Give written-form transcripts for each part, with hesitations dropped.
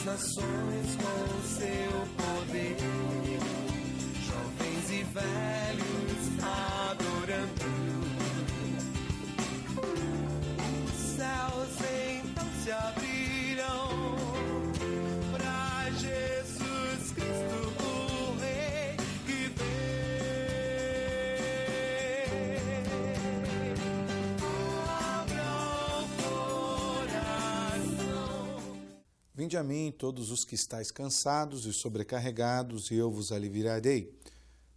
nações com seu poder, jovens e velhos adorando. Os céus então se abrirão para Jesus Cristo, o Rei que Vinde a mim, todos os que estáis cansados e sobrecarregados, e eu vos aliviarei.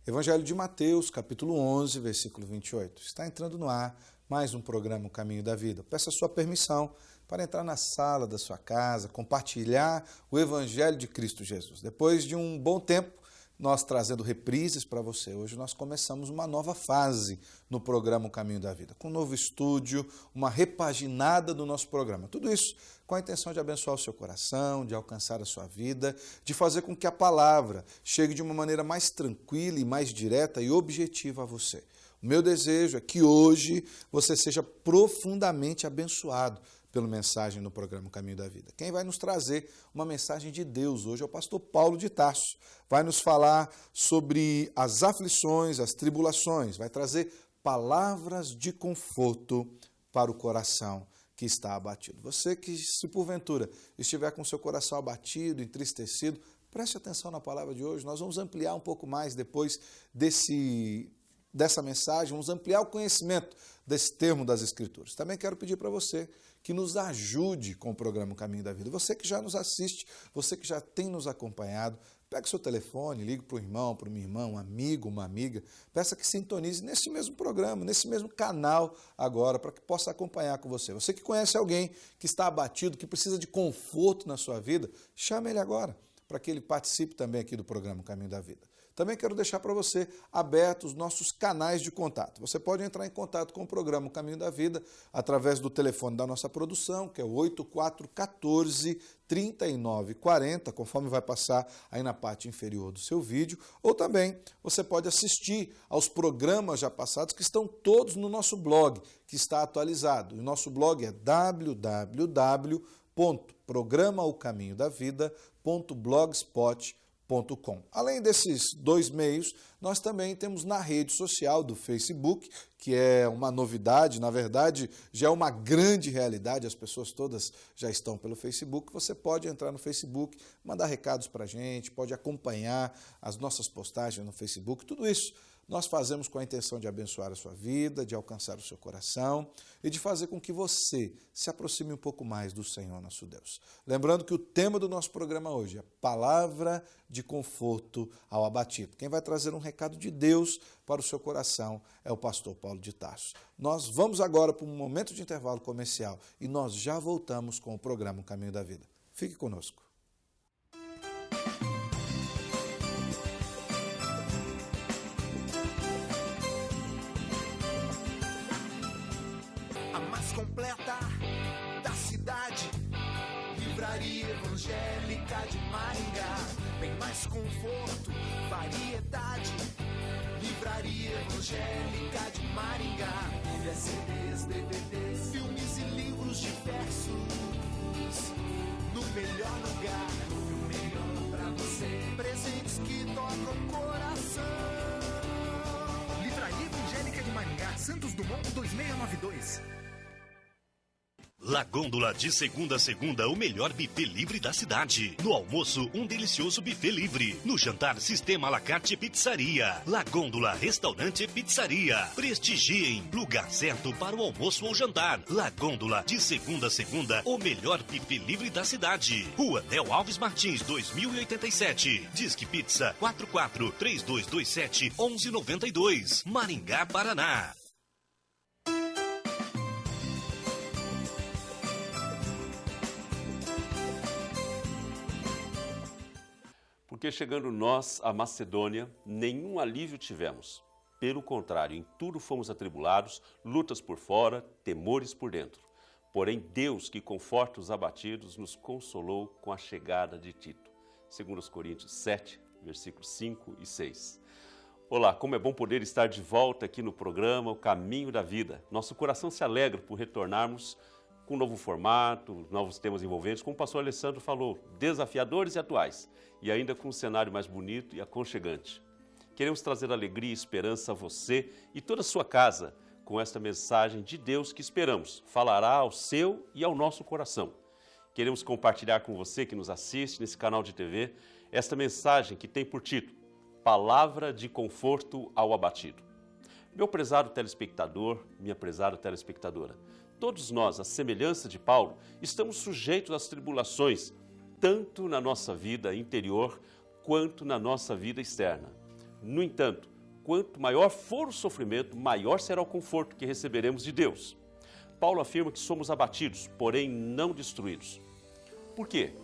Evangelho de Mateus, capítulo 11, versículo 28. Está entrando no ar mais um programa O Caminho da Vida. Peço a sua permissão para entrar na sala da sua casa, compartilhar o Evangelho de Cristo Jesus. Depois de um bom tempo, nós trazendo reprises para você. Hoje nós começamos uma nova fase no programa O Caminho da Vida, com um novo estúdio, uma repaginada do nosso programa. Tudo isso com a intenção de abençoar o seu coração, de alcançar a sua vida, de fazer com que a palavra chegue de uma maneira mais tranquila e mais direta e objetiva a você. O meu desejo é que hoje você seja profundamente abençoado pela mensagem no programa O Caminho da Vida. Quem vai nos trazer uma mensagem de Deus hoje é o pastor Paulo de Tarso. Vai nos falar sobre as aflições, as tribulações, vai trazer palavras de conforto para o coração que está abatido. Você que, se porventura estiver com seu coração abatido, entristecido, preste atenção na palavra de hoje. Nós vamos ampliar um pouco mais depois dessa mensagem, vamos ampliar o conhecimento desse termo das Escrituras. Também quero pedir para você que nos ajude com o programa O Caminho da Vida. Você que já nos assiste, você que já tem nos acompanhado, pegue o seu telefone, ligue para o irmão, para uma irmã, um amigo, uma amiga, peça que sintonize nesse mesmo programa, nesse mesmo canal agora, para que possa acompanhar com você. Você que conhece alguém que está abatido, que precisa de conforto na sua vida, chame ele agora, para que ele participe também aqui do programa O Caminho da Vida. Também quero deixar para você abertos os nossos canais de contato. Você pode entrar em contato com o programa O Caminho da Vida através do telefone da nossa produção, que é o 8414-3940, conforme vai passar aí na parte inferior do seu vídeo. Ou também você pode assistir aos programas já passados, que estão todos no nosso blog, que está atualizado. O nosso blog é www.programaocaminhodavida.blogspot.com. Além desses dois meios, nós também temos na rede social do Facebook, que é uma novidade, na verdade já é uma grande realidade, as pessoas todas já estão pelo Facebook. Você pode entrar no Facebook, mandar recados para a gente, pode acompanhar as nossas postagens no Facebook, tudo isso nós fazemos com a intenção de abençoar a sua vida, de alcançar o seu coração e de fazer com que você se aproxime um pouco mais do Senhor nosso Deus. Lembrando que o tema do nosso programa hoje é Palavra de Conforto ao Abatido. Quem vai trazer um recado de Deus para o seu coração é o pastor Paulo de Tarso. Nós vamos agora para um momento de intervalo comercial e nós já voltamos com o programa O Caminho da Vida. Fique conosco. Completa da cidade, Livraria Evangélica de Maringá. Bem mais conforto, variedade, Livraria Evangélica de Maringá. Bíblia, CDs, DVDs, filmes e livros diversos, no melhor lugar, o melhor pra você. Presentes que tocam o coração. Livraria Evangélica de Maringá, Santos Dumont 2692. La Gôndola, de segunda a segunda, o melhor buffet livre da cidade. No almoço, um delicioso buffet livre. No jantar, sistema à la carte pizzaria. La Gôndola, restaurante e pizzaria. Prestigiem, lugar certo para o almoço ou jantar. La Gôndola, de segunda a segunda, o melhor buffet livre da cidade. Rua Del Alves Martins, 2087. Disque Pizza, 44-3227-1192. Maringá, Paraná. Porque chegando nós à Macedônia, nenhum alívio tivemos. Pelo contrário, em tudo fomos atribulados, lutas por fora, temores por dentro. Porém, Deus, que conforta os abatidos, nos consolou com a chegada de Tito. 2 Coríntios 7, versículos 5 e 6. Olá, como é bom poder estar de volta aqui no programa O Caminho da Vida. Nosso coração se alegra por retornarmos com um novo formato, novos temas envolventes, como o pastor Alessandro falou, desafiadores e atuais, e ainda com um cenário mais bonito e aconchegante. Queremos trazer alegria e esperança a você e toda a sua casa com esta mensagem de Deus que esperamos falará ao seu e ao nosso coração. Queremos compartilhar com você que nos assiste nesse canal de TV esta mensagem que tem por título Palavra de Conforto ao Abatido. Meu prezado telespectador, minha prezada telespectadora, todos nós, à semelhança de Paulo, estamos sujeitos às tribulações, tanto na nossa vida interior quanto na nossa vida externa. No entanto, quanto maior for o sofrimento, maior será o conforto que receberemos de Deus. Paulo afirma que somos abatidos, porém não destruídos. Por quê?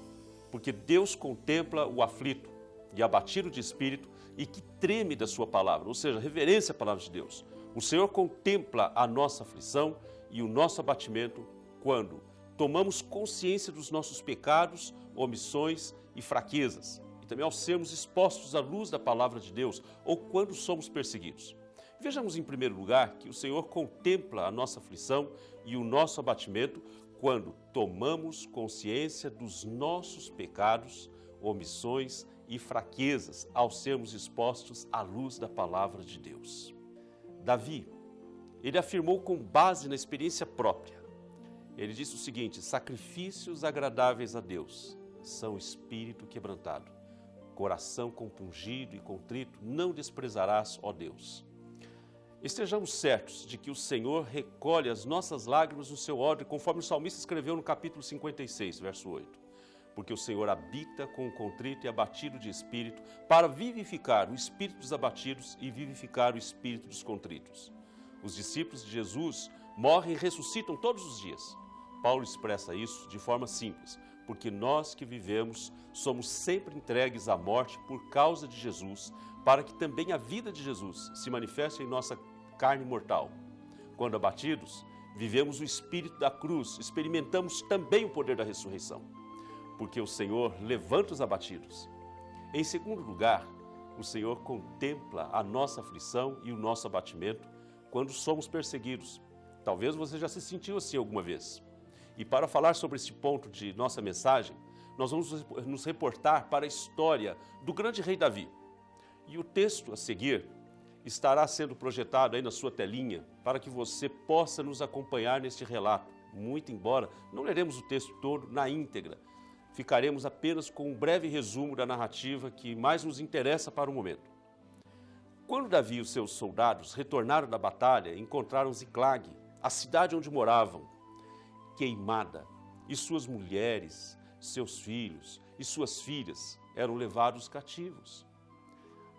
Porque Deus contempla o aflito e abatido de espírito e que treme da sua palavra, ou seja, reverência à palavra de Deus. O Senhor contempla a nossa aflição e o nosso abatimento quando tomamos consciência dos nossos pecados, omissões e fraquezas, e também ao sermos expostos à luz da palavra de Deus ou quando somos perseguidos. Vejamos em primeiro lugar que o Senhor contempla a nossa aflição e o nosso abatimento quando tomamos consciência dos nossos pecados, omissões e fraquezas ao sermos expostos à luz da palavra de Deus. Davi, ele afirmou com base na experiência própria. Ele disse o seguinte: sacrifícios agradáveis a Deus são espírito quebrantado, coração compungido e contrito não desprezarás, ó Deus. Estejamos certos de que o Senhor recolhe as nossas lágrimas no seu odre, conforme o salmista escreveu no capítulo 56, verso 8. Porque o Senhor habita com o contrito e abatido de espírito, para vivificar o espírito dos abatidos e vivificar o espírito dos contritos. Os discípulos de Jesus morrem e ressuscitam todos os dias. Paulo expressa isso de forma simples, porque nós que vivemos somos sempre entregues à morte por causa de Jesus, para que também a vida de Jesus se manifeste em nossa carne mortal. Quando abatidos, vivemos o espírito da cruz, experimentamos também o poder da ressurreição, porque o Senhor levanta os abatidos. Em segundo lugar, o Senhor contempla a nossa aflição e o nosso abatimento quando somos perseguidos. Talvez você já se sentiu assim alguma vez. E para falar sobre esse ponto de nossa mensagem, nós vamos nos reportar para a história do grande rei Davi. E o texto a seguir estará sendo projetado aí na sua telinha para que você possa nos acompanhar neste relato. Muito embora não leremos o texto todo na íntegra, ficaremos apenas com um breve resumo da narrativa que mais nos interessa para o momento. Quando Davi e os seus soldados retornaram da batalha, encontraram Ziclag, a cidade onde moravam, queimada, e suas mulheres, seus filhos e suas filhas eram levados cativos.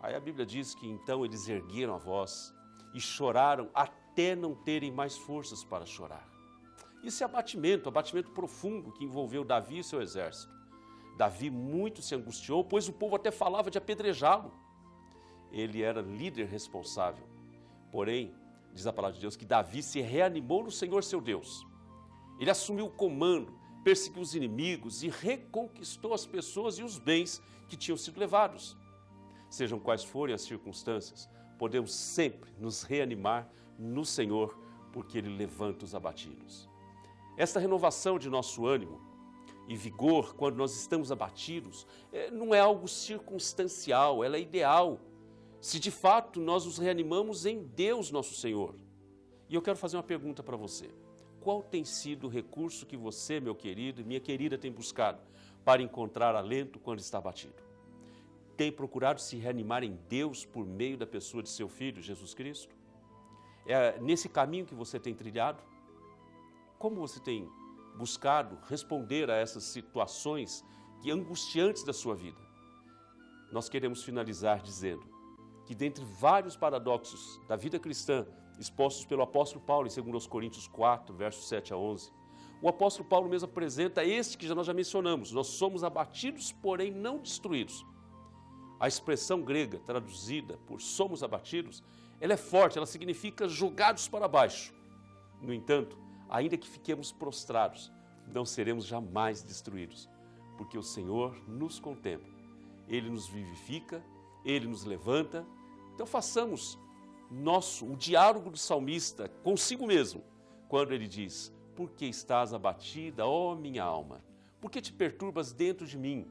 Aí a Bíblia diz que então eles ergueram a voz e choraram até não terem mais forças para chorar. Isso é abatimento profundo que envolveu Davi e seu exército. Davi muito se angustiou, pois o povo até falava de apedrejá-lo. Ele era líder responsável. Porém, diz a palavra de Deus que Davi se reanimou no Senhor seu Deus. Ele assumiu o comando, perseguiu os inimigos e reconquistou as pessoas e os bens que tinham sido levados. Sejam quais forem as circunstâncias, podemos sempre nos reanimar no Senhor, porque Ele levanta os abatidos. Esta renovação de nosso ânimo e vigor, quando nós estamos abatidos, não é algo circunstancial, ela é ideal. Se de fato nós nos reanimamos em Deus nosso Senhor. E eu quero fazer uma pergunta para você. Qual tem sido o recurso que você, meu querido e minha querida, tem buscado para encontrar alento quando está abatido? Tem procurado se reanimar em Deus por meio da pessoa de seu Filho, Jesus Cristo? É nesse caminho que você tem trilhado? Como você tem buscado responder a essas situações angustiantes da sua vida? Nós queremos finalizar dizendo que dentre vários paradoxos da vida cristã expostos pelo apóstolo Paulo em 2 Coríntios 4, versos 7 a 11, o apóstolo Paulo mesmo apresenta este que nós já mencionamos: nós somos abatidos, porém não destruídos. A expressão grega traduzida por somos abatidos, ela é forte, ela significa jogados para baixo. No entanto, ainda que fiquemos prostrados, não seremos jamais destruídos, porque o Senhor nos contempla, Ele nos vivifica, Ele nos levanta. Então façamos o diálogo do salmista consigo mesmo, quando ele diz: Por que estás abatida, ó minha alma? Por que te perturbas dentro de mim?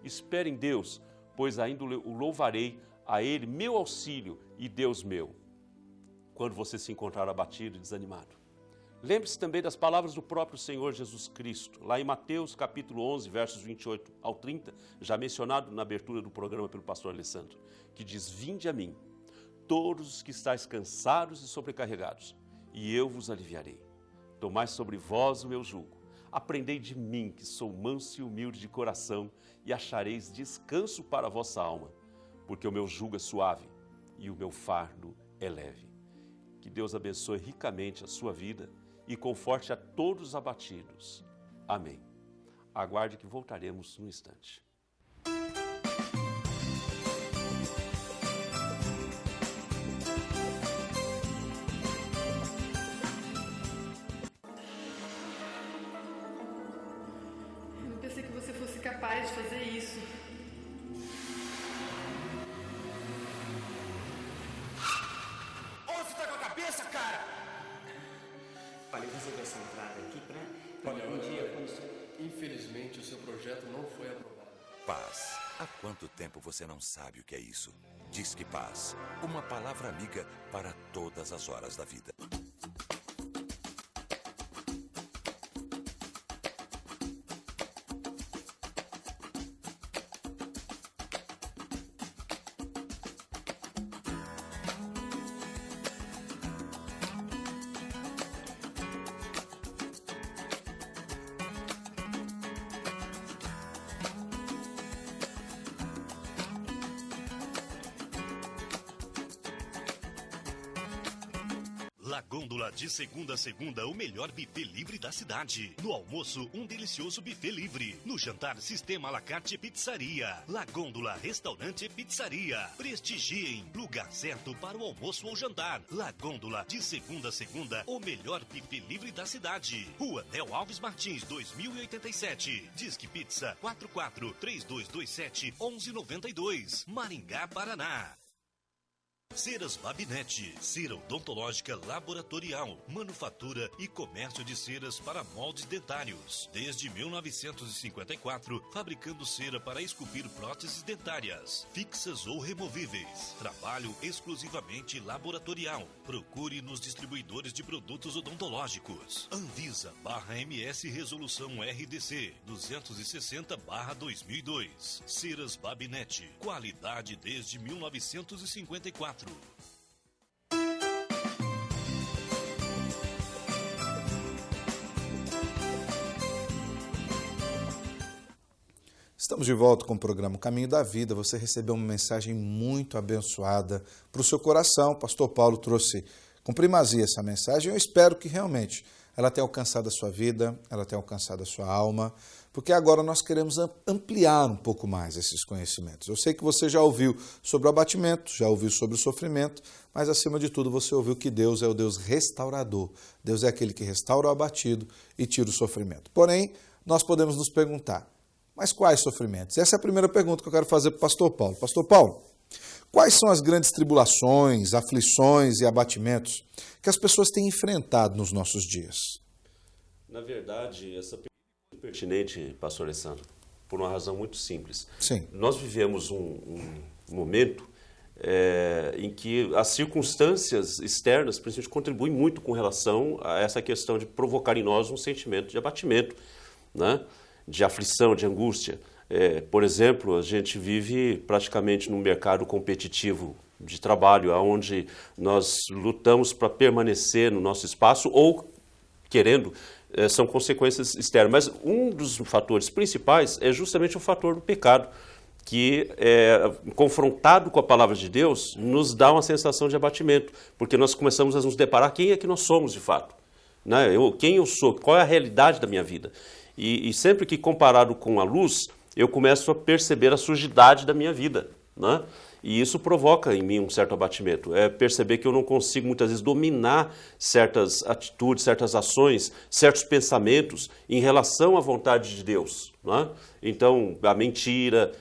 Espere em Deus, pois ainda o louvarei, a Ele meu auxílio e Deus meu. Quando você se encontrar abatido e desanimado, lembre-se também das palavras do próprio Senhor Jesus Cristo, lá em Mateus capítulo 11, versos 28 ao 30, já mencionado na abertura do programa pelo pastor Alessandro, que diz: vinde a mim, todos os que estáis cansados e sobrecarregados, e eu vos aliviarei. Tomai sobre vós o meu jugo. Aprendei de mim, que sou manso e humilde de coração, e achareis descanso para a vossa alma, porque o meu jugo é suave e o meu fardo é leve. Que Deus abençoe ricamente a sua vida e conforte a todos os abatidos. Amém. Aguarde que voltaremos num instante. Pensei que você fosse capaz de fazer isso. Onde você tá com a cabeça, cara? Olha, eu resolvi essa entrada aqui pra um dia quando... Infelizmente, o seu projeto não foi aprovado. Paz. Há quanto tempo você não sabe o que é isso? Disque Paz. Uma palavra amiga para todas as horas da vida. La Gôndola, de segunda a segunda, o melhor buffet livre da cidade. No almoço, um delicioso buffet livre. No jantar, sistema à la carte pizzaria. La Gôndola, restaurante e pizzaria. Prestigiem, lugar certo para o almoço ou jantar. La Gôndola, de segunda a segunda, o melhor buffet livre da cidade. Rua Del Alves Martins, 2087. Disque Pizza 44-3227-1192. Maringá, Paraná. Ceras Babinete, cera odontológica laboratorial, manufatura e comércio de ceras para moldes dentários. Desde 1954, fabricando cera para esculpir próteses dentárias, fixas ou removíveis. Trabalho exclusivamente laboratorial. Procure nos distribuidores de produtos odontológicos. Anvisa/MS Resolução RDC 260/2002. Ceras Babinete, qualidade desde 1954. Estamos de volta com o programa Caminho da Vida. Você recebeu uma mensagem muito abençoada para o seu coração. O pastor Paulo trouxe com primazia essa mensagem. Eu espero que realmente ela tenha alcançado a sua vida, ela tenha alcançado a sua alma, porque agora nós queremos ampliar um pouco mais esses conhecimentos. Eu sei que você já ouviu sobre o abatimento, já ouviu sobre o sofrimento, mas acima de tudo você ouviu que Deus é o Deus restaurador. Deus é aquele que restaura o abatido e tira o sofrimento. Porém, nós podemos nos perguntar, mas quais sofrimentos? Essa é a primeira pergunta que eu quero fazer para o pastor Paulo. Pastor Paulo, quais são as grandes tribulações, aflições e abatimentos que as pessoas têm enfrentado nos nossos dias? Na verdade, essa pergunta é muito pertinente, pastor Alessandro, por uma razão muito simples. Sim. Nós vivemos um momento em que as circunstâncias externas, principalmente, contribuem muito com relação a essa questão de provocar em nós um sentimento de abatimento, né? De aflição, de angústia. Por exemplo, a gente vive praticamente num mercado competitivo de trabalho, onde nós lutamos para permanecer no nosso espaço ou, querendo, são consequências externas. Mas um dos fatores principais é justamente o fator do pecado, que, confrontado com a palavra de Deus, nos dá uma sensação de abatimento, porque nós começamos a nos deparar quem é que nós somos de fato, né? Quem eu sou, qual é a realidade da minha vida. E sempre que comparado com a luz, eu começo a perceber a sujidade da minha vida, né? E isso provoca em mim um certo abatimento. É perceber que eu não consigo muitas vezes dominar certas atitudes, certas ações, certos pensamentos em relação à vontade de Deus, né? Então, a mentira,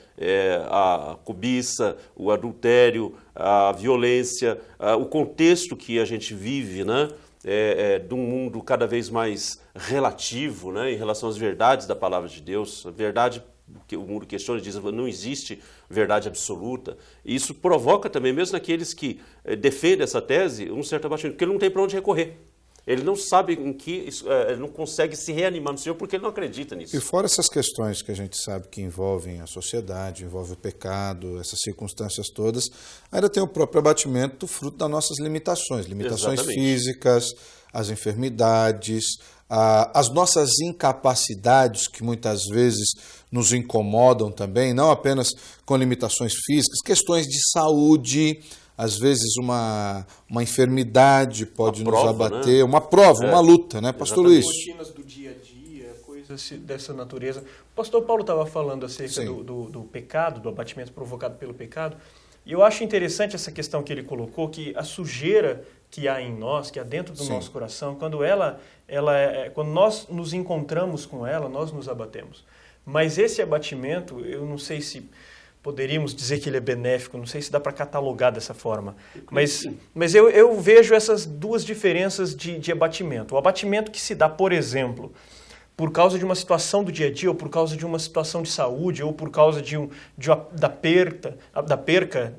a cobiça, o adultério, a violência, o contexto que a gente vive, né? de um mundo cada vez mais relativo, né, em relação às verdades da palavra de Deus. A verdade que o mundo questiona e diz que não existe verdade absoluta. E isso provoca também, mesmo naqueles que defendem essa tese, um certo abatimento, porque ele não tem para onde recorrer. Ele não sabe ele não consegue se reanimar no Senhor porque ele não acredita nisso. E fora essas questões que a gente sabe que envolvem a sociedade, envolvem o pecado, essas circunstâncias todas, ainda tem o próprio abatimento fruto das nossas limitações Exatamente. físicas, as enfermidades, as nossas incapacidades que muitas vezes nos incomodam também, não apenas com limitações físicas, questões de saúde. Às vezes uma enfermidade pode nos abater, né? Uma prova, uma luta, né, Pastor Luiz? Rotinas do dia a dia, coisas dessa natureza. O pastor Paulo estava falando acerca do pecado, do abatimento provocado pelo pecado, e eu acho interessante essa questão que ele colocou, que a sujeira que há em nós, que há dentro do nosso coração, quando quando nós nos encontramos com ela, nós nos abatemos. Mas esse abatimento, eu não sei se poderíamos dizer que ele é benéfico, não sei se dá para catalogar dessa forma, mas eu vejo essas duas diferenças de abatimento. O abatimento que se dá, por exemplo, por causa de uma situação do dia a dia, ou por causa de uma situação de saúde, ou por causa da perda, obrigado,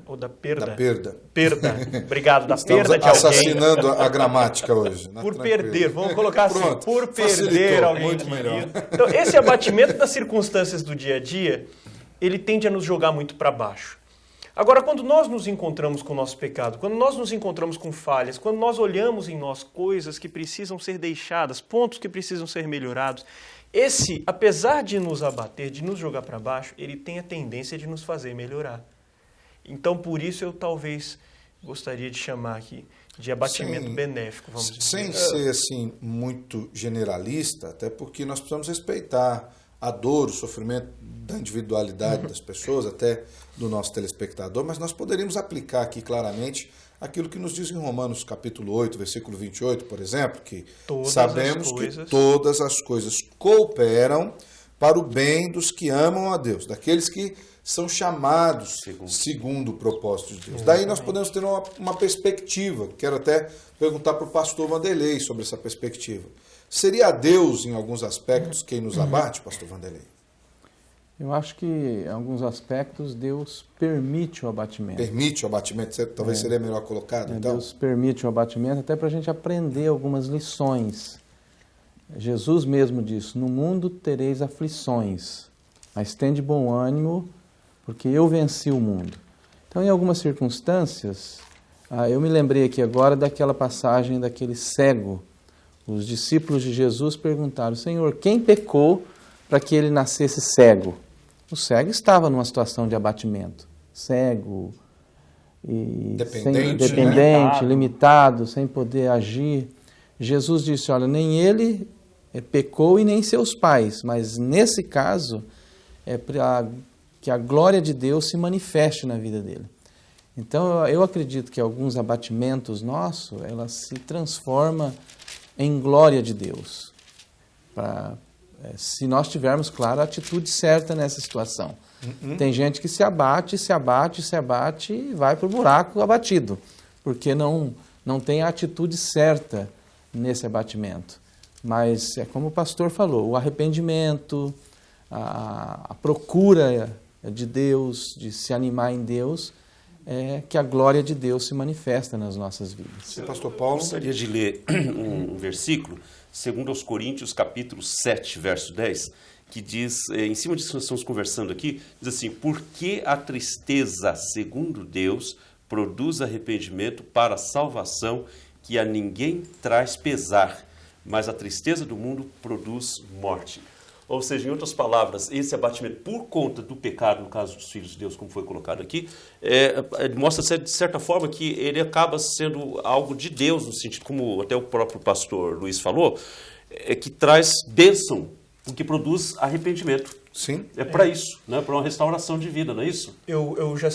da perda de alguém. Assassinando a gramática hoje. Por perder, vamos colocar assim, por perder facilitou, alguém muito melhor. Então, esse abatimento das circunstâncias do dia a dia, ele tende a nos jogar muito para baixo. Agora, quando nós nos encontramos com o nosso pecado, quando nós nos encontramos com falhas, quando nós olhamos em nós coisas que precisam ser deixadas, pontos que precisam ser melhorados, esse, apesar de nos abater, de nos jogar para baixo, ele tem a tendência de nos fazer melhorar. Então, por isso, eu talvez gostaria de chamar aqui de abatimento benéfico, vamos dizer. Sem ser assim, muito generalista, até porque nós precisamos respeitar a dor, o sofrimento da individualidade das pessoas, até do nosso telespectador, mas nós poderíamos aplicar aqui claramente aquilo que nos diz em Romanos capítulo 8, versículo 28, por exemplo, que sabemos que todas as coisas cooperam para o bem dos que amam a Deus, daqueles que são chamados segundo o propósito de Deus. Daí nós podemos ter uma perspectiva, quero até perguntar para o pastor Vanderlei sobre essa perspectiva. Seria Deus, em alguns aspectos, quem nos abate, pastor Vanderlei? Eu acho que, em alguns aspectos, Deus permite o abatimento. Permite o abatimento? Talvez seria melhor colocado, então? Deus permite o abatimento até para a gente aprender algumas lições. Jesus mesmo disse, no mundo tereis aflições, mas tende bom ânimo, porque eu venci o mundo. Então, em algumas circunstâncias, eu me lembrei aqui agora daquela passagem daquele cego. Os discípulos de Jesus perguntaram, Senhor, quem pecou para que ele nascesse cego? O cego estava numa situação de abatimento. Cego, e dependente, limitado, sem poder agir. Jesus disse, olha, nem ele pecou e nem seus pais, mas nesse caso é para que a glória de Deus se manifeste na vida dele. Então eu acredito que alguns abatimentos nossos, ela se transforma em glória de Deus, se nós tivermos, claro, a atitude certa nessa situação. Tem gente que se abate e vai para o buraco abatido, porque não tem a atitude certa nesse abatimento. Mas é como o pastor falou, o arrependimento, a procura de Deus, de se animar em Deus, é que a glória de Deus se manifesta nas nossas vidas. Pastor Paulo? Eu gostaria de ler um versículo, 2 Coríntios, capítulo 7, verso 10, que diz, em cima disso que nós estamos conversando aqui, diz assim, porque a tristeza, segundo Deus, produz arrependimento para a salvação, que a ninguém traz pesar, mas a tristeza do mundo produz morte. Ou seja, em outras palavras, esse abatimento por conta do pecado, no caso dos filhos de Deus, como foi colocado aqui, mostra de certa forma que ele acaba sendo algo de Deus, no sentido, como até o próprio pastor Luiz falou, que traz bênção, porque produz arrependimento. Sim. É para isso, né? Para uma restauração de vida, não é isso? Eu já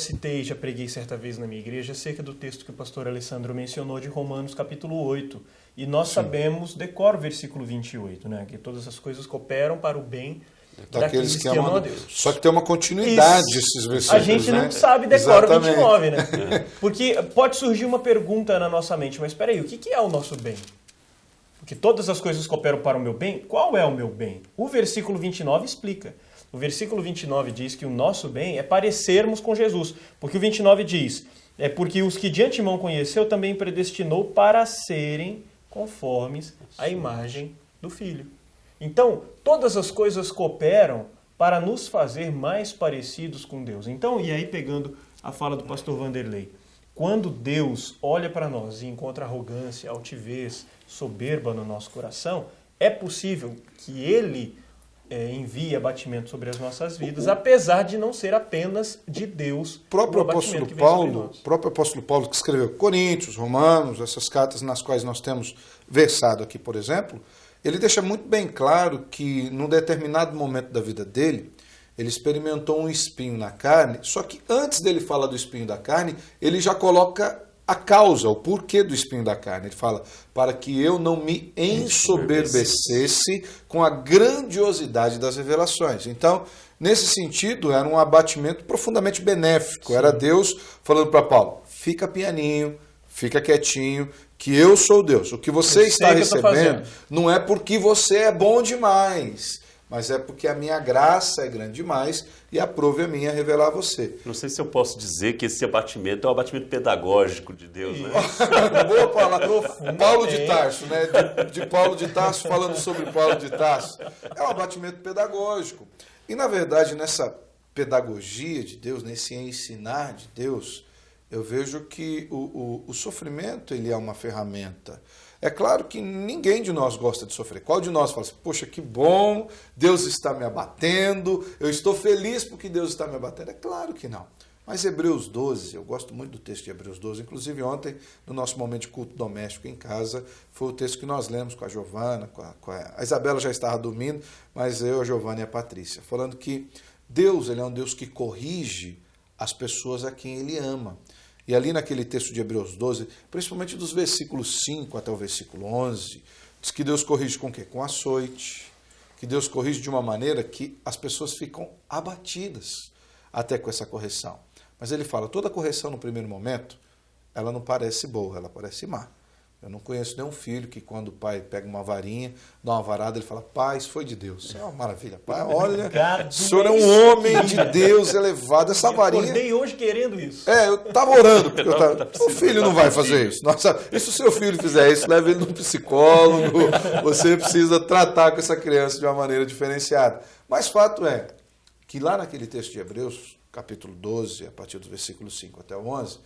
preguei certa vez na minha igreja acerca do texto que o pastor Alessandro mencionou de Romanos capítulo 8. E nós sabemos, decora o versículo 28, né? Que todas as coisas cooperam para o bem daqueles que amam a Deus. Só que tem uma continuidade esses versículos. A gente não sabe decora o 29, né? Porque pode surgir uma pergunta na nossa mente, mas espera aí, o que é o nosso bem? que todas as coisas cooperam para o meu bem, qual é o meu bem? O versículo 29 explica. O versículo 29 diz que o nosso bem é parecermos com Jesus. Porque o 29 diz, porque os que de antemão conheceu também predestinou para serem conformes à imagem do Filho. Então, todas as coisas cooperam para nos fazer mais parecidos com Deus. Então, e aí pegando a fala do pastor Vanderlei, quando Deus olha para nós e encontra arrogância, altivez, soberba no nosso coração, é possível que Ele envie abatimento sobre as nossas vidas, apesar de não ser apenas de Deus o próprio apóstolo Paulo, que escreveu Coríntios, Romanos, essas cartas nas quais nós temos versado aqui, por exemplo, ele deixa muito bem claro que num determinado momento da vida dele, ele experimentou um espinho na carne, só que antes dele falar do espinho da carne, ele já coloca a causa, o porquê do espinho da carne. Ele fala, para que eu não me ensoberbecesse com a grandiosidade das revelações. Então, nesse sentido, era um abatimento profundamente benéfico. Sim. Era Deus falando para Paulo, fica pianinho, fica quietinho, que eu sou Deus. O que você está recebendo não é porque você é bom demais, mas é porque a minha graça é grande demais e aprove a minha revelar a você. Não sei se eu posso dizer que esse abatimento é um abatimento pedagógico de Deus, né? Boa palavra. Paulo de Tarso, né? De Paulo de Tarso, falando sobre Paulo de Tarso. É um abatimento pedagógico. E, na verdade, nessa pedagogia de Deus, nesse ensinar de Deus, eu vejo que o sofrimento ele é uma ferramenta. É claro que ninguém de nós gosta de sofrer. Qual de nós fala assim, poxa, que bom, Deus está me abatendo, eu estou feliz porque Deus está me abatendo? É claro que não. Mas Hebreus 12, eu gosto muito do texto de Hebreus 12, inclusive ontem, no nosso momento de culto doméstico em casa, foi o texto que nós lemos com a Giovana, a Isabela já estava dormindo, mas eu, a Giovana e a Patrícia, falando que Deus ele é um Deus que corrige as pessoas a quem Ele ama. E ali naquele texto de Hebreus 12, principalmente dos versículos 5 até o versículo 11, diz que Deus corrige com o quê? Com açoite. Que Deus corrige de uma maneira que as pessoas ficam abatidas até com essa correção. Mas ele fala, toda correção no primeiro momento, ela não parece boa, ela parece má. Eu não conheço nenhum filho que quando o pai pega uma varinha, dá uma varada, ele fala, pai, isso foi de Deus. Isso é uma maravilha. Pai, olha, o senhor é um homem de Deus elevado. Essa varinha... Eu acordei hoje querendo isso. Eu estava orando. Porque o filho não vai fazer isso. Nossa, e se o seu filho fizer isso, leve ele no psicólogo. Você precisa tratar com essa criança de uma maneira diferenciada. Mas fato é que lá naquele texto de Hebreus, capítulo 12, a partir do versículo 5 até o 11,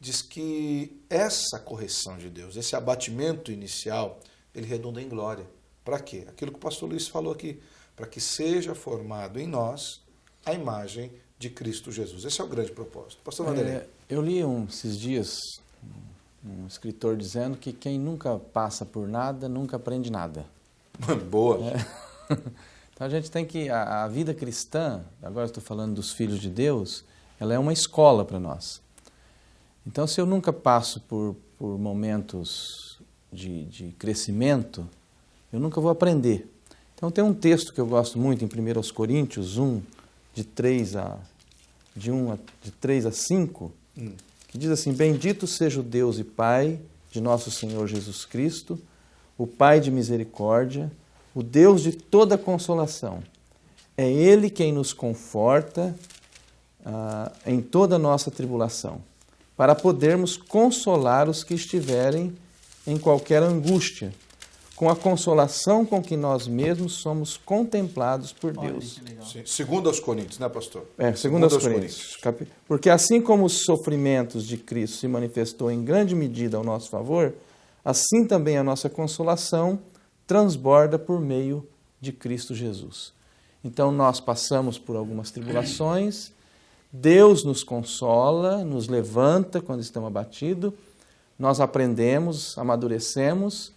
diz que essa correção de Deus, esse abatimento inicial, ele redunda em glória. Para quê? Aquilo que o pastor Luiz falou aqui, para que seja formado em nós a imagem de Cristo Jesus. Esse é o grande propósito. Pastor Vanderlei. Eu li esses dias um escritor dizendo que quem nunca passa por nada, nunca aprende nada. Boa. Então a gente tem que, a vida cristã, agora estou falando dos filhos de Deus, ela é uma escola para nós. Então, se eu nunca passo por momentos de crescimento, eu nunca vou aprender. Então, tem um texto que eu gosto muito em 1 Coríntios 1, de 3 a 5, que diz assim, bendito seja o Deus e Pai de nosso Senhor Jesus Cristo, o Pai de misericórdia, o Deus de toda consolação. É Ele quem nos conforta em toda a nossa tribulação, para podermos consolar os que estiverem em qualquer angústia, com a consolação com que nós mesmos somos contemplados por Deus. Sim. Segundo aos Coríntios, né, pastor? Segundo aos Coríntios. Porque assim como os sofrimentos de Cristo se manifestou em grande medida ao nosso favor, assim também a nossa consolação transborda por meio de Cristo Jesus. Então nós passamos por algumas tribulações, Deus nos consola, nos levanta quando estamos abatidos, nós aprendemos, amadurecemos,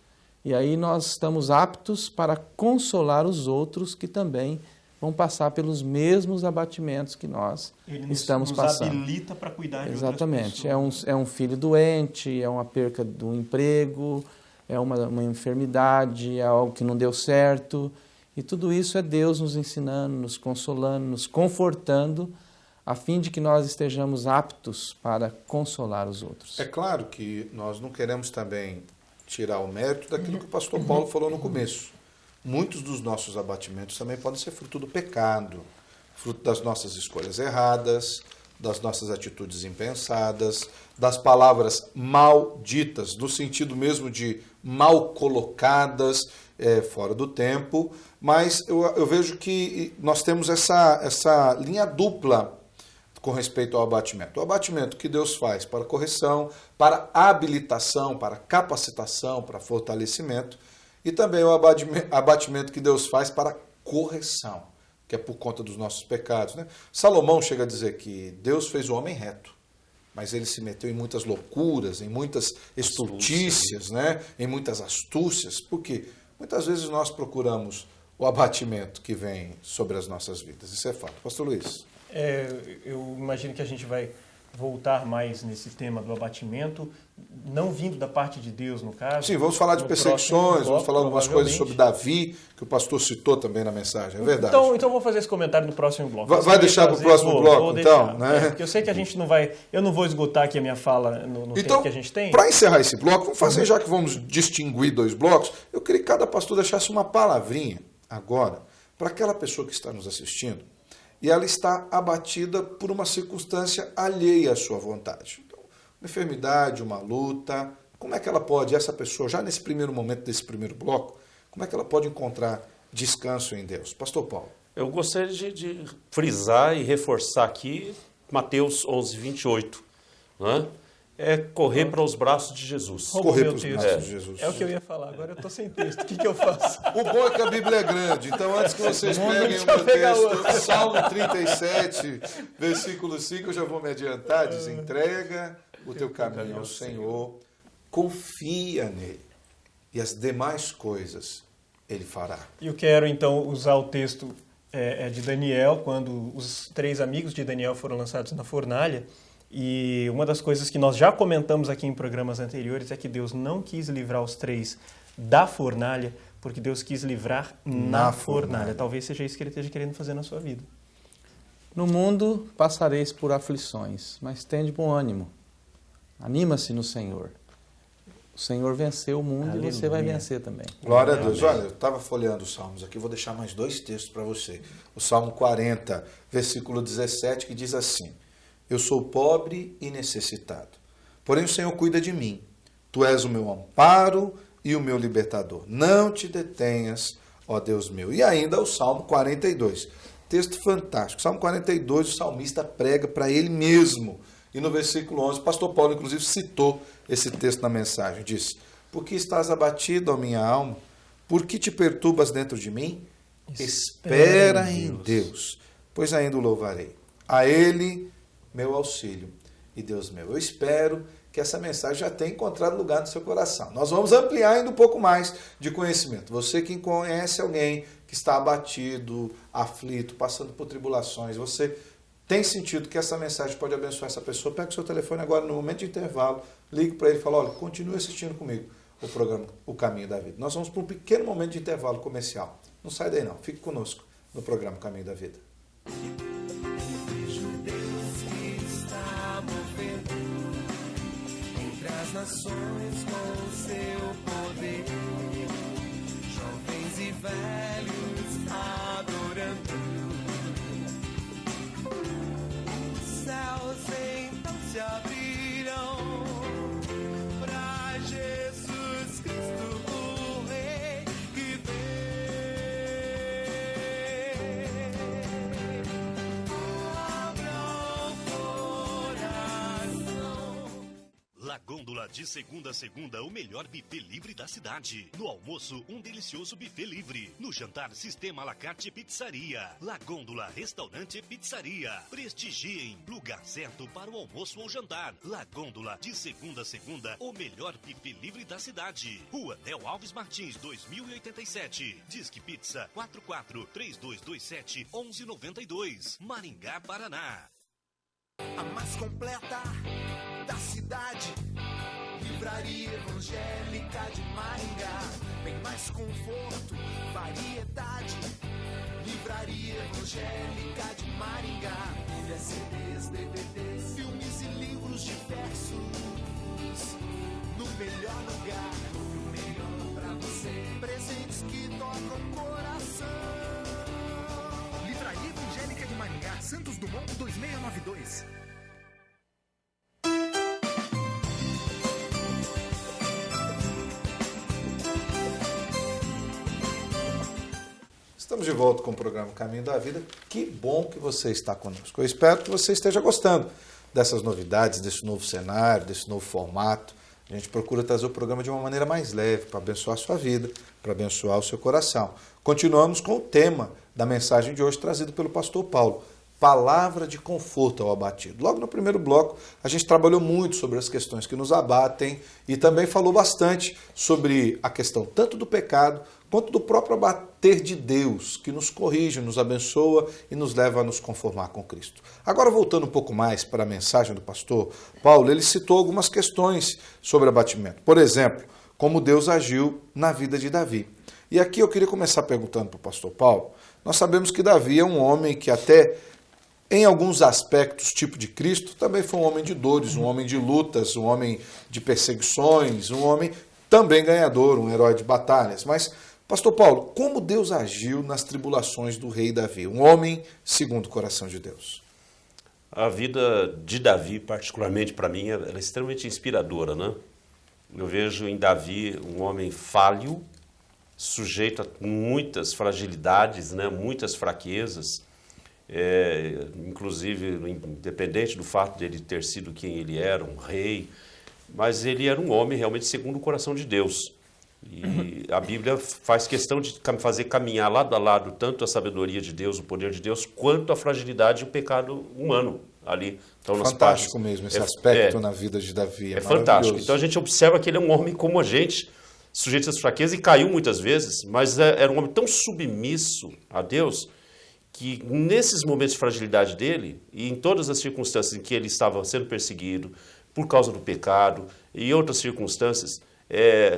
e aí nós estamos aptos para consolar os outros que também vão passar pelos mesmos abatimentos que nós estamos passando. Ele nos habilita para cuidar de Exatamente. outras pessoas. É um filho doente, é uma perca do emprego, é uma enfermidade, é algo que não deu certo, e tudo isso é Deus nos ensinando, nos consolando, nos confortando, a fim de que nós estejamos aptos para consolar os outros. É claro que nós não queremos também tirar o mérito daquilo que o pastor Paulo falou no começo. Muitos dos nossos abatimentos também podem ser fruto do pecado, fruto das nossas escolhas erradas, das nossas atitudes impensadas, das palavras malditas, no sentido mesmo de mal colocadas, fora do tempo. Mas eu vejo que nós temos essa linha dupla com respeito ao abatimento. O abatimento que Deus faz para correção, para habilitação, para capacitação, para fortalecimento, e também o abatimento que Deus faz para correção, que é por conta dos nossos pecados, né? Salomão chega a dizer que Deus fez o homem reto, mas ele se meteu em muitas loucuras, em muitas estultícias, né? Em muitas astúcias, porque muitas vezes nós procuramos o abatimento que vem sobre as nossas vidas. Isso é fato. Pastor Luiz. Eu imagino que a gente vai voltar mais nesse tema do abatimento, não vindo da parte de Deus, no caso. Sim, vamos falar de perseguições, vamos falar algumas coisas sobre Davi, que o pastor citou também na mensagem, é verdade. Então vou fazer esse comentário no próximo bloco. Vai deixar para o próximo bloco, então? Né? Porque eu sei que a gente não vai... Eu não vou esgotar aqui a minha fala no tempo que a gente tem. Para encerrar esse bloco, vamos fazer, já que vamos distinguir 2 blocos, eu queria que cada pastor deixasse uma palavrinha agora para aquela pessoa que está nos assistindo, e ela está abatida por uma circunstância alheia à sua vontade. Então, uma enfermidade, uma luta, como é que ela pode, essa pessoa, já nesse primeiro momento desse primeiro bloco, como é que ela pode encontrar descanso em Deus? Pastor Paulo. Eu gostaria de frisar e reforçar aqui Mateus 11, 28, né? É correr para os braços de Jesus. Correr para os braços de Jesus. É o que eu ia falar, agora eu estou sem texto. O que eu faço? O bom é que a Bíblia é grande, então antes que vocês peguem o meu texto, Salmo 37, versículo 5, eu já vou me adiantar, diz, entrega o teu caminho ao Senhor, confia nele, e as demais coisas ele fará. Eu quero então usar o texto de Daniel, quando os 3 amigos de Daniel foram lançados na fornalha. E uma das coisas que nós já comentamos aqui em programas anteriores é que Deus não quis livrar os 3 da fornalha, porque Deus quis livrar na fornalha. Talvez seja isso que Ele esteja querendo fazer na sua vida. No mundo passareis por aflições, mas tende bom ânimo. Anima-se no Senhor. O Senhor venceu o mundo. Aleluia. E você vai vencer também. Glória a Deus. Olha, eu estava folheando os Salmos aqui, vou deixar mais 2 textos para você. O Salmo 40, versículo 17, que diz assim: eu sou pobre e necessitado, porém o Senhor cuida de mim. Tu és o meu amparo e o meu libertador. Não te detenhas, ó Deus meu. E ainda o Salmo 42, texto fantástico. Salmo 42, o salmista prega para ele mesmo. E no versículo 11, o pastor Paulo, inclusive, citou esse texto na mensagem. Diz: por que estás abatido, ó minha alma? Por que te perturbas dentro de mim? Espera em Deus, pois ainda o louvarei. A Ele meu auxílio e Deus meu. Eu espero que essa mensagem já tenha encontrado lugar no seu coração. Nós vamos ampliar ainda um pouco mais de conhecimento. Você que conhece alguém que está abatido, aflito, passando por tribulações, você tem sentido que essa mensagem pode abençoar essa pessoa, pega o seu telefone agora no momento de intervalo, ligue para ele e fala: olha, continue assistindo comigo o programa O Caminho da Vida. Nós vamos para um pequeno momento de intervalo comercial. Não sai daí não, fique conosco no programa O Caminho da Vida. Nações com seu poder, jovens e velhos adorando. Os céus então se abrirão para Jesus Cristo, o Rei que La Gôndola, de segunda a segunda, o melhor buffet livre da cidade. No almoço, um delicioso buffet livre. No jantar, sistema à la carte pizzaria. La Gôndola, restaurante e pizzaria. Prestigiem, lugar certo para o almoço ou jantar. La Gôndola, de segunda a segunda, o melhor buffet livre da cidade. Rua Del Alves Martins, 2087. Disque Pizza 44-3227-1192. Maringá, Paraná. A mais completa da cidade, livraria evangélica de Maringá. Bem mais conforto, variedade. Livraria evangélica de Maringá. CDs, DVDs, filmes e livros diversos. no melhor lugar, o melhor pra você. Presentes que tocam o coração. Livraria Evangélica de Maringá, Santos Dumont 2692. Estamos de volta com o programa Caminho da Vida. Que bom que você está conosco. Eu espero que você esteja gostando dessas novidades, desse novo cenário, desse novo formato. A gente procura trazer o programa de uma maneira mais leve, para abençoar a sua vida, para abençoar o seu coração. Continuamos com o tema da mensagem de hoje, trazido pelo pastor Paulo. Palavra de conforto ao abatido. Logo no primeiro bloco, a gente trabalhou muito sobre as questões que nos abatem e também falou bastante sobre a questão tanto do pecado quanto do próprio abater de Deus, que nos corrige, nos abençoa e nos leva a nos conformar com Cristo. Agora, voltando um pouco mais para a mensagem do pastor Paulo, ele citou algumas questões sobre abatimento. Por exemplo, como Deus agiu na vida de Davi. E aqui eu queria começar perguntando para o pastor Paulo. Nós sabemos que Davi é um homem que até em alguns aspectos, tipo de Cristo, também foi um homem de dores, um homem de lutas, um homem de perseguições, um homem também ganhador, um herói de batalhas. Mas, pastor Paulo, como Deus agiu nas tribulações do rei Davi? Um homem segundo o coração de Deus. A vida de Davi, particularmente para mim, ela é extremamente inspiradora, né? Eu vejo em Davi um homem falho, sujeito a muitas fragilidades, né? Muitas fraquezas. Inclusive, independente do fato de ele ter sido quem ele era, um rei, mas ele era um homem realmente segundo o coração de Deus. E a Bíblia faz questão de fazer caminhar lado a lado tanto a sabedoria de Deus, o poder de Deus, quanto a fragilidade e o pecado humano ali. Então, fantástico mesmo esse aspecto na vida de Davi. É fantástico. Então a gente observa que ele é um homem como a gente, sujeito às fraquezas, e caiu muitas vezes, mas era um homem tão submisso a Deus que nesses momentos de fragilidade dele, e em todas as circunstâncias em que ele estava sendo perseguido por causa do pecado, e outras circunstâncias,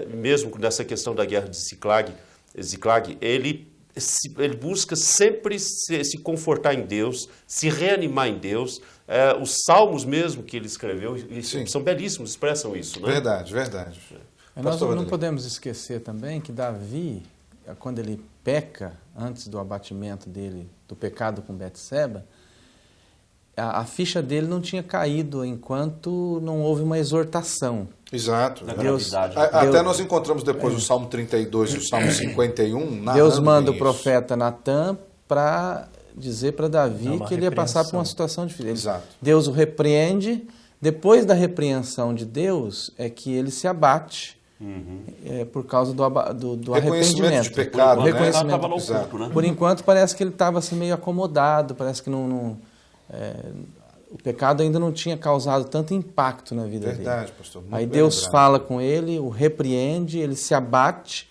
mesmo nessa questão da guerra de Ziklag, ele busca sempre se confortar em Deus, se reanimar em Deus. Os salmos mesmo que ele escreveu são belíssimos, expressam isso. Né? Verdade, verdade. Nós não podemos esquecer também que Davi, quando ele peca, antes do abatimento dele, do pecado com Betseba, a ficha dele não tinha caído enquanto não houve uma exortação. Exato. Deus, até nós encontramos depois o Salmo 32 e o Salmo 51. Deus manda o profeta Natan para dizer para Davi que ele ia passar por uma situação difícil. Exato. Deus o repreende. Depois da repreensão de Deus é que ele se abate. Por causa do arrependimento. De pecado, né? Por enquanto parece que ele estava assim, meio acomodado, parece que o pecado ainda não tinha causado tanto impacto na vida dele. Pastor. Aí Deus fala com ele, o repreende, ele se abate,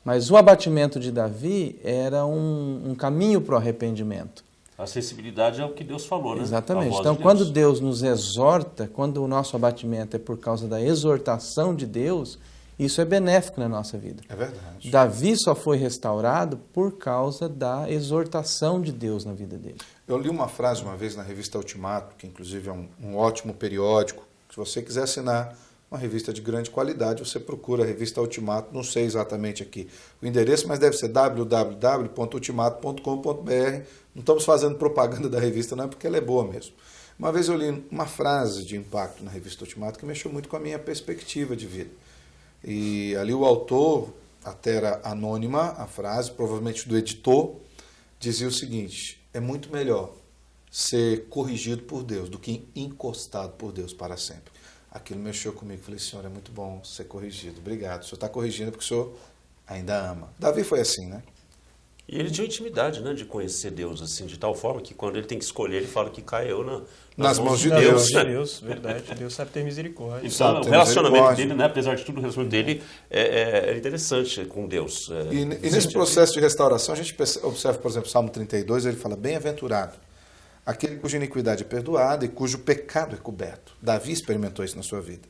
mas o abatimento de Davi era um caminho para o arrependimento. A sensibilidade é o que Deus falou, né? Exatamente. Então, quando Deus nos exorta, quando o nosso abatimento é por causa da exortação de Deus, isso é benéfico na nossa vida. É verdade. Davi só foi restaurado por causa da exortação de Deus na vida dele. Eu li uma frase uma vez na revista Ultimato, que inclusive é um ótimo periódico. Se você quiser assinar uma revista de grande qualidade, você procura a revista Ultimato, não sei exatamente aqui o endereço, mas deve ser www.ultimato.com.br. Não estamos fazendo propaganda da revista, não, porque ela é boa mesmo. Uma vez eu li uma frase de impacto na revista Ultimato que mexeu muito com a minha perspectiva de vida. E ali o autor, até era anônima a frase, provavelmente do editor, dizia o seguinte: é muito melhor ser corrigido por Deus do que encostado por Deus para sempre. Aquilo mexeu comigo. Falei, Senhor, é muito bom ser corrigido. Obrigado. O Senhor está corrigindo porque o Senhor ainda ama. Davi foi assim, né? E ele tinha intimidade, né, de conhecer Deus, assim, de tal forma que quando ele tem que escolher, ele fala que caiu nas mãos de Deus. Verdade. Deus sabe ter misericórdia. Então, o relacionamento dele, né, apesar de tudo, o relacionamento dele é interessante com Deus. E nesse processo de restauração, a gente observa, por exemplo, o Salmo 32, ele fala, bem-aventurado aquele cuja iniquidade é perdoada e cujo pecado é coberto. Davi experimentou isso na sua vida.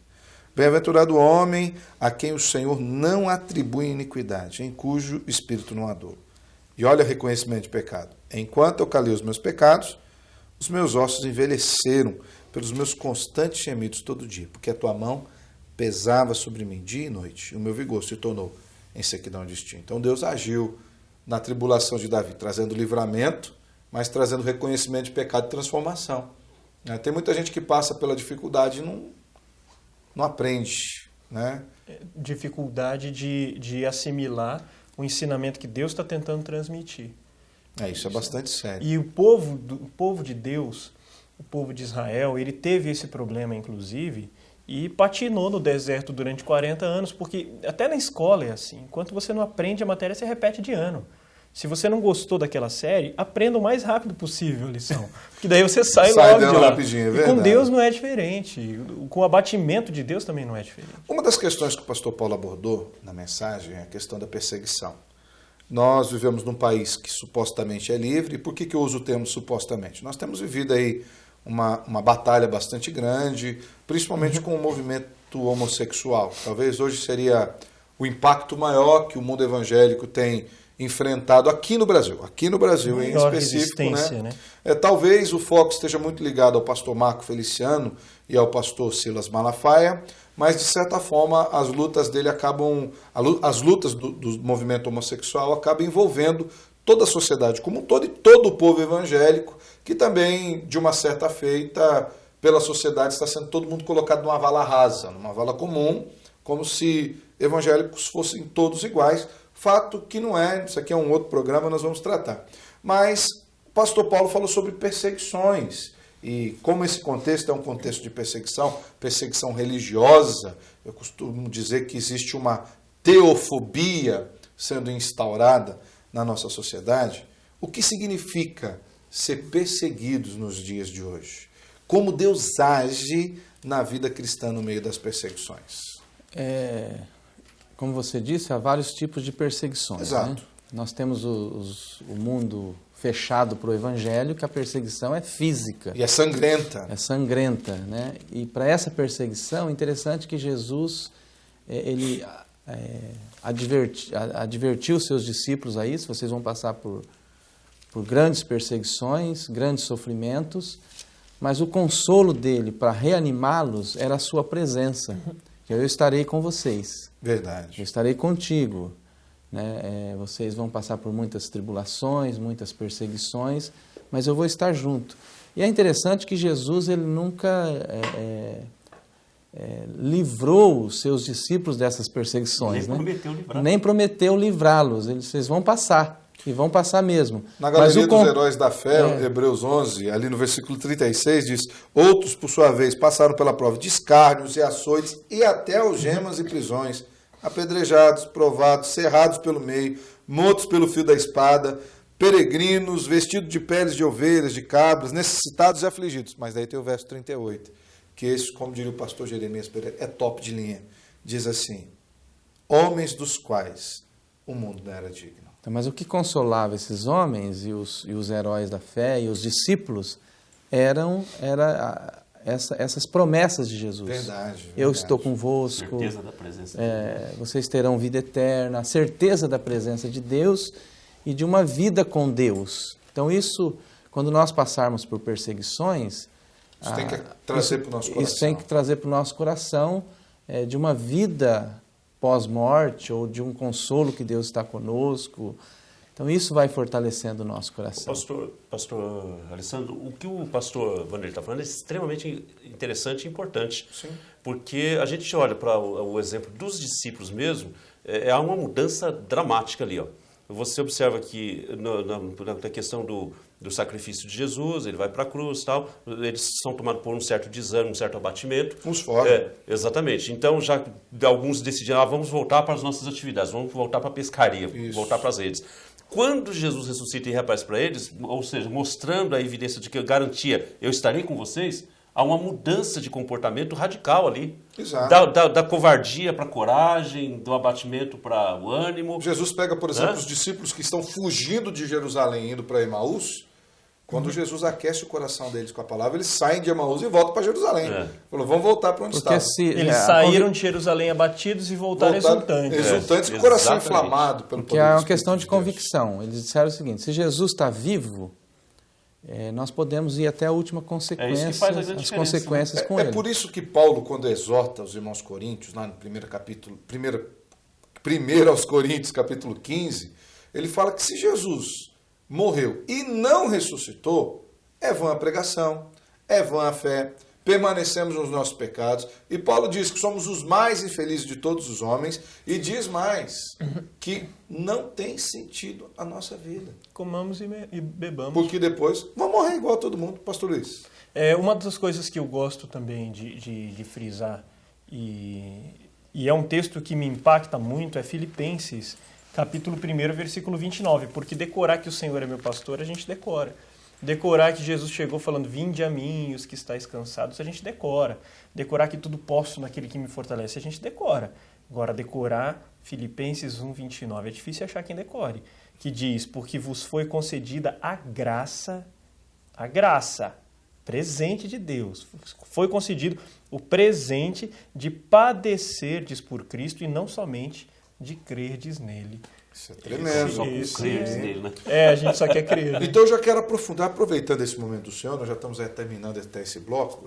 Bem-aventurado o homem a quem o Senhor não atribui iniquidade, em cujo espírito não há dolo. E olha o reconhecimento de pecado. Enquanto eu calei os meus pecados, os meus ossos envelheceram pelos meus constantes gemidos todo dia, porque a tua mão pesava sobre mim dia e noite, e o meu vigor se tornou em sequidão de destino. Então Deus agiu na tribulação de Davi, trazendo livramento, mas trazendo reconhecimento de pecado e transformação. Tem muita gente que passa pela dificuldade e não aprende, né? Dificuldade de assimilar o ensinamento que Deus está tentando transmitir. Isso é bastante sério. E o povo de Deus, o povo de Israel, ele teve esse problema, inclusive, e patinou no deserto durante 40 anos, porque até na escola é assim. Enquanto você não aprende a matéria, você repete de ano. Se você não gostou daquela série, aprenda o mais rápido possível a lição. Porque daí você sai logo de lá. Rapidinho, e com Deus não é diferente. Com o abatimento de Deus também não é diferente. Uma das questões que o pastor Paulo abordou na mensagem é a questão da perseguição. Nós vivemos num país que supostamente é livre. E por que eu uso o termo supostamente? Nós temos vivido aí uma batalha bastante grande, principalmente com o movimento homossexual. Talvez hoje seria o impacto maior que o mundo evangélico tem enfrentado aqui no Brasil em específico, né? Talvez o foco esteja muito ligado ao pastor Marco Feliciano e ao pastor Silas Malafaia, mas de certa forma as lutas dele as lutas do movimento homossexual acabam envolvendo toda a sociedade como um todo e todo o povo evangélico, que também, de uma certa feita, pela sociedade está sendo todo mundo colocado numa vala rasa, numa vala comum, como se evangélicos fossem todos iguais. Fato que não é, isso aqui é um outro programa, nós vamos tratar. Mas o pastor Paulo falou sobre perseguições, e como esse contexto é um contexto de perseguição religiosa, eu costumo dizer que existe uma teofobia sendo instaurada na nossa sociedade. O que significa ser perseguidos nos dias de hoje? Como Deus age na vida cristã no meio das perseguições? Como você disse, há vários tipos de perseguições. Exato. Né? Nós temos o mundo fechado para o evangelho, que a perseguição é física. E é sangrenta. É sangrenta, né? E para essa perseguição, é interessante que Jesus ele advertiu os seus discípulos a isso. Vocês vão passar por grandes perseguições, grandes sofrimentos, mas o consolo dele para reanimá-los era a sua presença. Eu estarei com vocês. Verdade. Eu estarei contigo. Né? Vocês vão passar por muitas tribulações, muitas perseguições, mas eu vou estar junto. E é interessante que Jesus ele nunca livrou os seus discípulos dessas perseguições. Nem prometeu livrá-los. Vocês vão passar. E vão passar mesmo. Na galeria dos heróis da fé, Hebreus 11, ali no versículo 36, diz: outros, por sua vez, passaram pela prova de escárnios e açoites e até algemas e prisões, apedrejados, provados, cerrados pelo meio, mortos pelo fio da espada, peregrinos, vestidos de peles de ovelhas, de cabras, necessitados e afligidos. Mas daí tem o verso 38, que esse, como diria o pastor Jeremias Pereira, é top de linha. Diz assim: homens dos quais o mundo não era digno. Então, mas o que consolava esses homens e os heróis da fé e os discípulos eram essas promessas de Jesus. Verdade. Eu estou convosco. Certeza da presença de Deus. Vocês terão vida eterna, a certeza da presença de Deus e de uma vida com Deus. Então isso, quando nós passarmos por perseguições, isso tem que trazer para o nosso coração. Isso tem que trazer para o nosso coração de uma vida pós-morte ou de um consolo que Deus está conosco. Então isso vai fortalecendo o nosso coração. Pastor Alessandro, o que o pastor Wanderley está falando é extremamente interessante e importante. Sim. Porque a gente olha para o exemplo dos discípulos mesmo, há uma mudança dramática ali. Você observa que na questão do sacrifício de Jesus, ele vai para a cruz e tal, eles são tomados por um certo desânimo, um certo abatimento. Uns fogem. Exatamente. Então, já alguns decidiram, vamos voltar para as nossas atividades, vamos voltar para a pescaria, voltar para as redes. Quando Jesus ressuscita e reaparece para eles, ou seja, mostrando a evidência de que garantia, eu estarei com vocês, há uma mudança de comportamento radical ali. Exato. Da covardia para a coragem, do abatimento para o ânimo. Jesus pega, por exemplo, os discípulos que estão fugindo de Jerusalém, indo para Emaús. Quando Jesus aquece o coração deles com a palavra, eles saem de Emaús e voltam para Jerusalém. Falou, vamos voltar para onde estavam. Eles saíram de Jerusalém abatidos e voltaram exultantes. Exultantes com o coração inflamado pelo poder do Espírito é uma questão de convicção. Eles disseram o seguinte: se Jesus está vivo, nós podemos ir até a última consequência, isso que faz a grande as diferença, consequências com ele. É por isso que Paulo, quando exorta os irmãos coríntios, lá no primeiro aos Coríntios, capítulo 15, ele fala que se Jesus morreu e não ressuscitou, é vã a pregação, é vã a fé, permanecemos nos nossos pecados. E Paulo diz que somos os mais infelizes de todos os homens e diz mais, que não tem sentido a nossa vida. Comamos e bebamos. Porque depois vamos morrer igual a todo mundo, pastor Luiz. Uma das coisas que eu gosto também de frisar, e é um texto que me impacta muito, é Filipenses, capítulo 1, versículo 29, porque decorar que o Senhor é meu pastor, a gente decora. Decorar que Jesus chegou falando, vinde a mim, os que estáis cansados, a gente decora. Decorar que tudo posso naquele que me fortalece, a gente decora. Agora, decorar Filipenses 1, 29, é difícil achar quem decore. Que diz, porque vos foi concedida a graça, presente de Deus. Foi concedido o presente de padecerdes por Cristo e não somente de crerdes nele. Isso é tremendo. Só crerdes nele, né? A gente só quer crer. Né? Então eu já quero aprofundar, aproveitando esse momento do Senhor, nós já estamos terminando até esse bloco,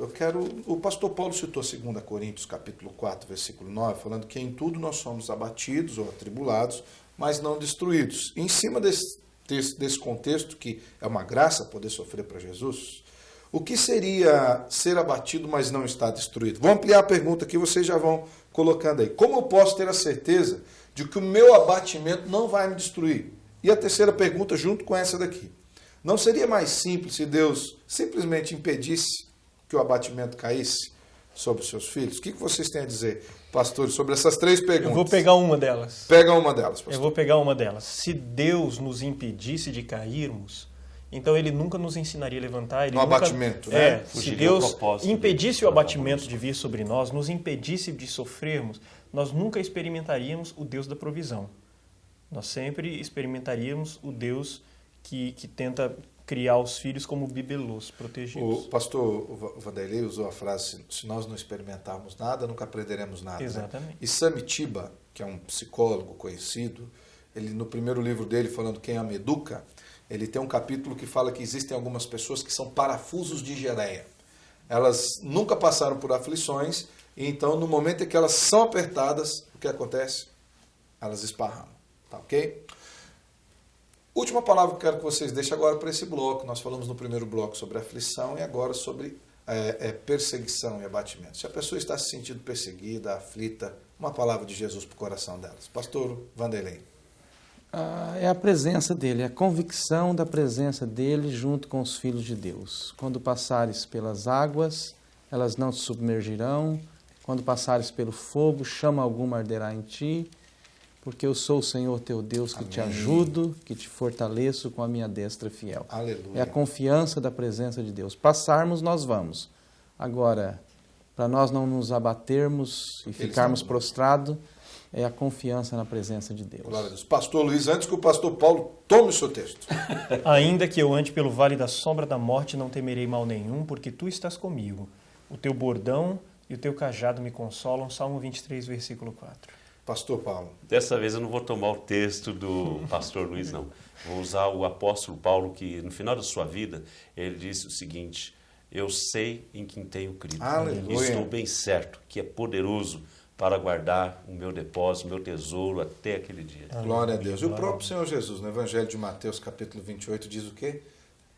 o pastor Paulo citou 2 Coríntios, capítulo 4, versículo 9, falando que em tudo nós somos abatidos ou atribulados, mas não destruídos. E em cima desse contexto, que é uma graça poder sofrer para Jesus, o que seria ser abatido, mas não estar destruído? Vou ampliar a pergunta aqui, vocês já vão colocando aí. Como eu posso ter a certeza de que o meu abatimento não vai me destruir? E a terceira pergunta, junto com essa daqui. Não seria mais simples se Deus simplesmente impedisse que o abatimento caísse sobre os seus filhos? O que vocês têm a dizer, pastores, sobre essas três perguntas? Eu vou pegar uma delas. Pega uma delas, pastor. Eu vou pegar uma delas. Se Deus nos impedisse de cairmos, então Ele nunca nos ensinaria a levantar. Ele nunca... abatimento, né? Se Deus impedisse o abatimento de vir sobre nós, nos impedisse de sofrermos, nós nunca experimentaríamos o Deus da provisão. Nós sempre experimentaríamos o Deus que tenta criar os filhos como bibelôs protegidos. O pastor Vanderlei usou a frase, se nós não experimentarmos nada, nunca aprenderemos nada. Exatamente. Né? E Samitiba, que é um psicólogo conhecido, ele no primeiro livro dele, falando Quem Ama Educa, ele tem um capítulo que fala que existem algumas pessoas que são parafusos de geleia. Elas nunca passaram por aflições, e então no momento em que elas são apertadas, o que acontece? Elas esparramam. Tá ok? Última palavra que eu quero que vocês deixem agora para esse bloco. Nós falamos no primeiro bloco sobre aflição e agora sobre perseguição e abatimento. Se a pessoa está se sentindo perseguida, aflita, uma palavra de Jesus para o coração delas. Pastor Vanderlei. É a presença dele, a convicção da presença dele junto com os filhos de Deus. Quando passares pelas águas, elas não te submergirão. Quando passares pelo fogo, chama alguma arderá em ti. Porque eu sou o Senhor teu Deus que te ajudo, que te fortaleço com a minha destra fiel. Aleluia. É a confiança da presença de Deus. Passarmos, nós vamos. Agora, para nós não nos abatermos e ficarmos prostrados, é a confiança na presença de Deus. Glória a Deus. Pastor Luiz, antes que o pastor Paulo tome o seu texto. Ainda que eu ande pelo vale da sombra da morte, não temerei mal nenhum, porque tu estás comigo. O teu bordão e o teu cajado me consolam. Salmo 23, versículo 4. Pastor Paulo. Dessa vez eu não vou tomar o texto do pastor Luiz, não. Vou usar o apóstolo Paulo, que no final da sua vida, ele disse o seguinte: eu sei em quem tenho crido. Aleluia. Estou bem certo que é poderoso para guardar o meu depósito, o meu tesouro até aquele dia. Glória a Deus. E o próprio Senhor Jesus, no Evangelho de Mateus, capítulo 28, diz o quê?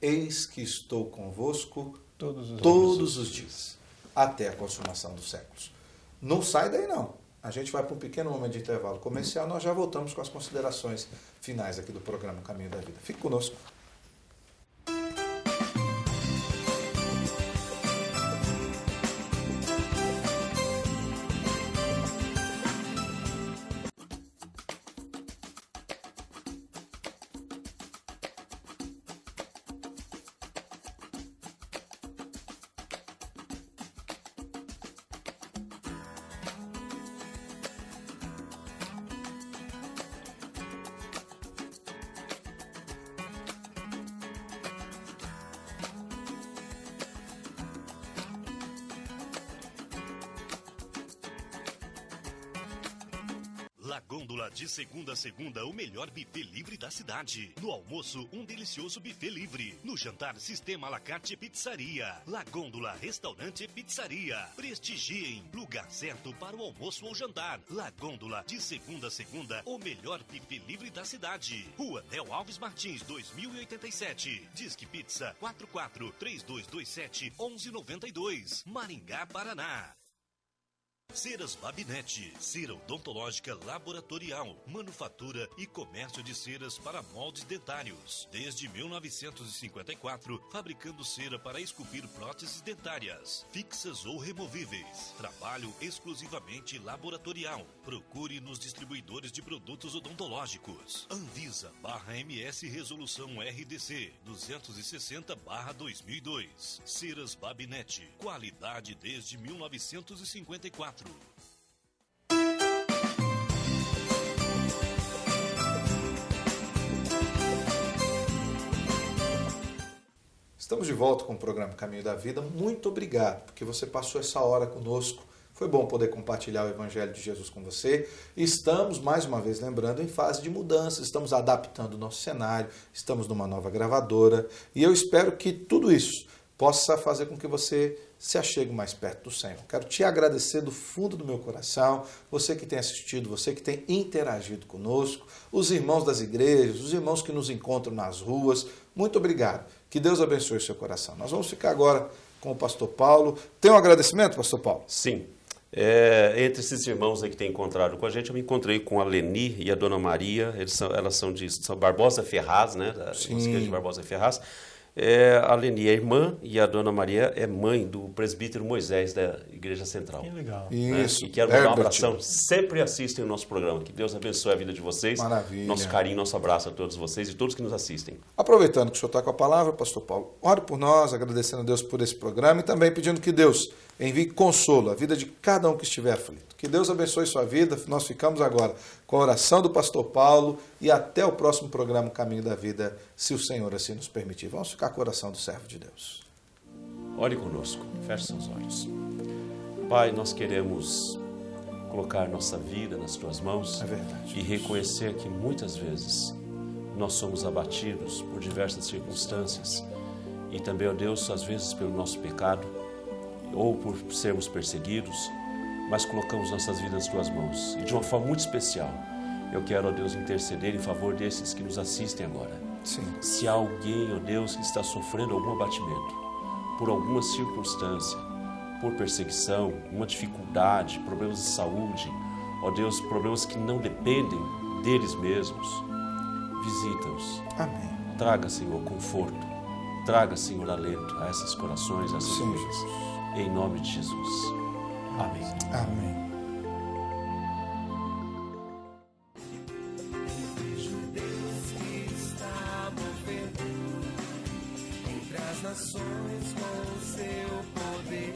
Eis que estou convosco todos os dias, até a consumação dos séculos. Não sai daí, não. A gente vai para um pequeno momento de intervalo comercial, nós já voltamos com as considerações finais aqui do programa Caminho da Vida. Fique conosco. Gôndola, de segunda a segunda, o melhor buffet livre da cidade. No almoço, um delicioso buffet livre. No jantar, sistema à la carte pizzaria. La Gôndola, restaurante e pizzaria. Prestigiem, lugar certo para o almoço ou jantar. La Gôndola, de segunda a segunda, o melhor buffet livre da cidade. Rua Del Alves Martins, 2087. Disque Pizza 44-3227-1192. Maringá, Paraná. Ceras Babinete, cera odontológica laboratorial, manufatura e comércio de ceras para moldes dentários. Desde 1954, fabricando cera para esculpir próteses dentárias, fixas ou removíveis. Trabalho exclusivamente laboratorial. Procure nos distribuidores de produtos odontológicos. Anvisa/MS Resolução RDC 260/2002. Ceras Babinete, qualidade desde 1954. Estamos de volta com o programa Caminho da Vida. Muito obrigado, porque você passou essa hora conosco. Foi bom poder compartilhar o Evangelho de Jesus com você. Estamos, mais uma vez, lembrando, em fase de mudança. Estamos adaptando o nosso cenário, estamos numa nova gravadora. E eu espero que tudo isso possa fazer com que você se achegue mais perto do Senhor. Quero te agradecer do fundo do meu coração, você que tem assistido, você que tem interagido conosco, os irmãos das igrejas, os irmãos que nos encontram nas ruas. Muito obrigado. Que Deus abençoe o seu coração. Nós vamos ficar agora com o pastor Paulo. Tem um agradecimento, pastor Paulo? Sim. Entre esses irmãos aí que têm encontrado com a gente, eu me encontrei com a Leni e a Dona Maria. Elas são de São Barbosa Ferraz, né? Da Igreja de Barbosa Ferraz. A Leni é irmã e a Dona Maria é mãe do presbítero Moisés da Igreja Central. Que legal. Isso. E quero mandar um abração. Sempre assistem o nosso programa. Que Deus abençoe a vida de vocês. Maravilha. Nosso carinho, nosso abraço a todos vocês e todos que nos assistem. Aproveitando que o senhor está com a palavra, pastor Paulo, ore por nós, agradecendo a Deus por esse programa e também pedindo que Deus envie consolo à vida de cada um que estiver aflito. Que Deus abençoe sua vida. Nós ficamos agora com a oração do pastor Paulo e até o próximo programa Caminho da Vida, se o Senhor assim nos permitir. Vamos ficar com a oração do servo de Deus. Ore conosco, feche seus olhos. Pai, nós queremos colocar nossa vida nas tuas mãos e reconhecer que muitas vezes nós somos abatidos por diversas circunstâncias e também, ó Deus, às vezes pelo nosso pecado ou por sermos perseguidos, mas colocamos nossas vidas nas tuas mãos. E de uma forma muito especial, eu quero, ó Deus, interceder em favor desses que nos assistem agora. Sim. Se há alguém, ó Deus, que está sofrendo algum abatimento, por alguma circunstância, por perseguição, uma dificuldade, problemas de saúde, ó Deus, problemas que não dependem deles mesmos, visita-os. Amém. Traga, Senhor, conforto. Traga, Senhor, alento a esses corações, a essas vidas. Em nome de Jesus. Amém. Amém. Nações com seu poder.